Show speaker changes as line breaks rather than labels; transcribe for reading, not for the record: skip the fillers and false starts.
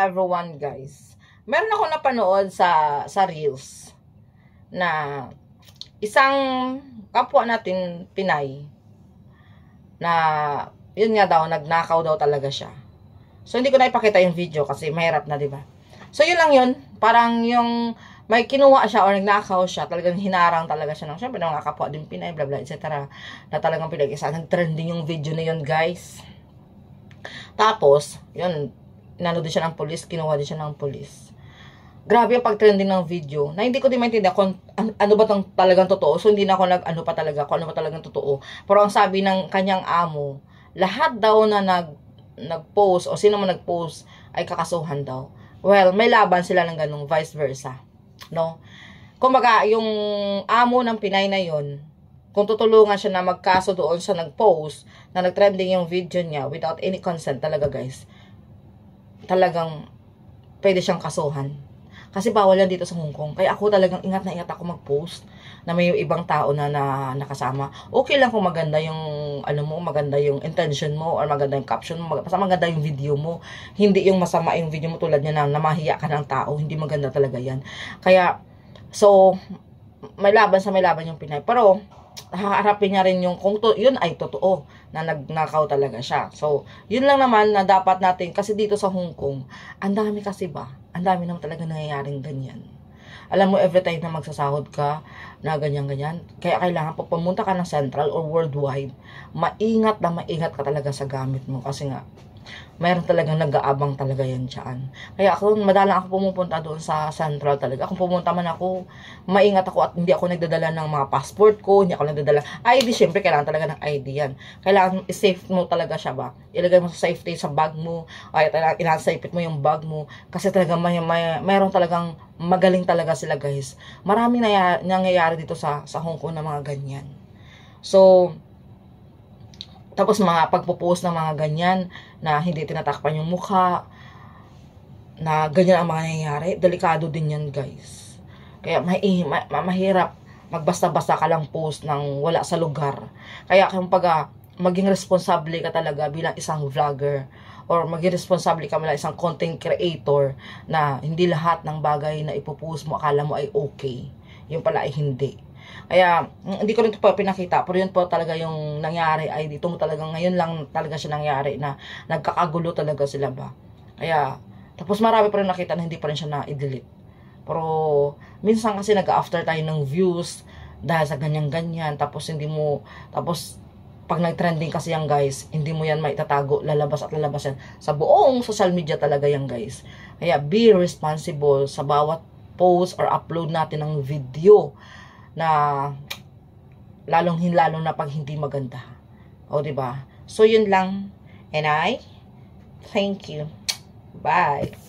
everyone guys. Meron ako napanood sa Reels na isang kapwa natin Pinay na yun nga daw, nagnakaw daw talaga siya. So hindi ko na ipakita yung video kasi mahirap na, 'di ba? So yun lang yun, parang yung may kinuha siya o nagnakaw siya, talagang hinarang talaga siya ng syempre ng mga kapwa din Pinay, bla bla etc. Na talagang pinag-isa, nag-trending yung video na yun guys. Tapos, yun, inano din siya ng pulis, kinuha din siya ng pulis. Grabe yung pag-trending ng video, na hindi ko din maintindihan kung ano ba tong talagang totoo. So, hindi na ako nag-ano pa talaga, kung ano ba talagang totoo. Pero ang sabi ng kanyang amo, lahat daw na nag-post, o sino man nag-post, ay kakasuhan daw. Well, may laban sila ng ganung, vice versa. No? Kumbaga, yung amo ng Pinay na yun, kung tutulungan siya na magkaso doon sa nag-post, na nag-trending yung video niya, without any consent talaga guys, talagang pwede siyang kasuhan. Kasi bawal yan dito sa Hong Kong. Kaya ako talagang ingat na ingat ako mag-post na may ibang tao na nakasama. Okay lang kung maganda yung ano mo, maganda yung intention mo or maganda yung caption mo, basta maganda yung video mo. Hindi yung masama yung video mo tulad niya na namahiya ka ng tao. Hindi maganda talaga yan. Kaya, so, may laban yung Pinay. Pero, haharapin niya rin yung kung yun ay totoo na nagnakaw talaga siya. So, yun lang naman na dapat natin, kasi dito sa Hong Kong, ang dami kasi ba? Ang dami naman talaga nangyayaring ganyan. Alam mo, every time na magsasahod ka, na ganyan-ganyan, kaya kailangan pag pumunta ka ng Central or worldwide, maingat ka talaga sa gamit mo. Kasi nga, mayroon talagang nag-aabang talaga yan dyan. Kaya ako, madalang ako pumupunta doon sa Central talaga. Kung pumunta man ako, maingat ako at hindi ako nagdadala ng mga passport ko, hindi ako nagdadala. ID, syempre, kailangan talaga ng ID yan. Kailangan i-safe mo talaga siya ba? Ilagay mo sa safety sa bag mo, ay inasaipit mo yung bag mo. Kasi talaga mayroon talagang magaling talaga sila guys. Maraming nangyayari dito sa Hong Kong na mga ganyan. So, tapos mga pagpo-post ng mga ganyan na hindi tinatakpan yung mukha, na ganyan ang mga nangyayari, delikado din yan guys. Kaya mahirap magbasta-basta ka lang post ng wala sa lugar. Kaya kumbaga, maging responsable ka talaga bilang isang vlogger or maging responsable ka bilang isang content creator na hindi lahat ng bagay na ipopost mo akala mo ay okay. Yung pala ay hindi. Kaya, hindi ko rin ito pa pinakita, pero yun po talaga yung nangyari ay dito mo talaga, ngayon lang talaga siya nangyari na nagkakagulo talaga sila ba. Kaya, tapos marami pa rin nakita na hindi pa rin siya na-delete. Pero, minsan kasi nag-after tayo ng views dahil sa ganyan-ganyan, tapos pag nag-trending kasi yan guys, hindi mo yan maitatago, lalabas yan. Sa buong social media talaga yan guys. Kaya, be responsible sa bawat post or upload natin ng video na lalo na pag hindi maganda. O, diba? So, yun lang. And I thank you. Bye.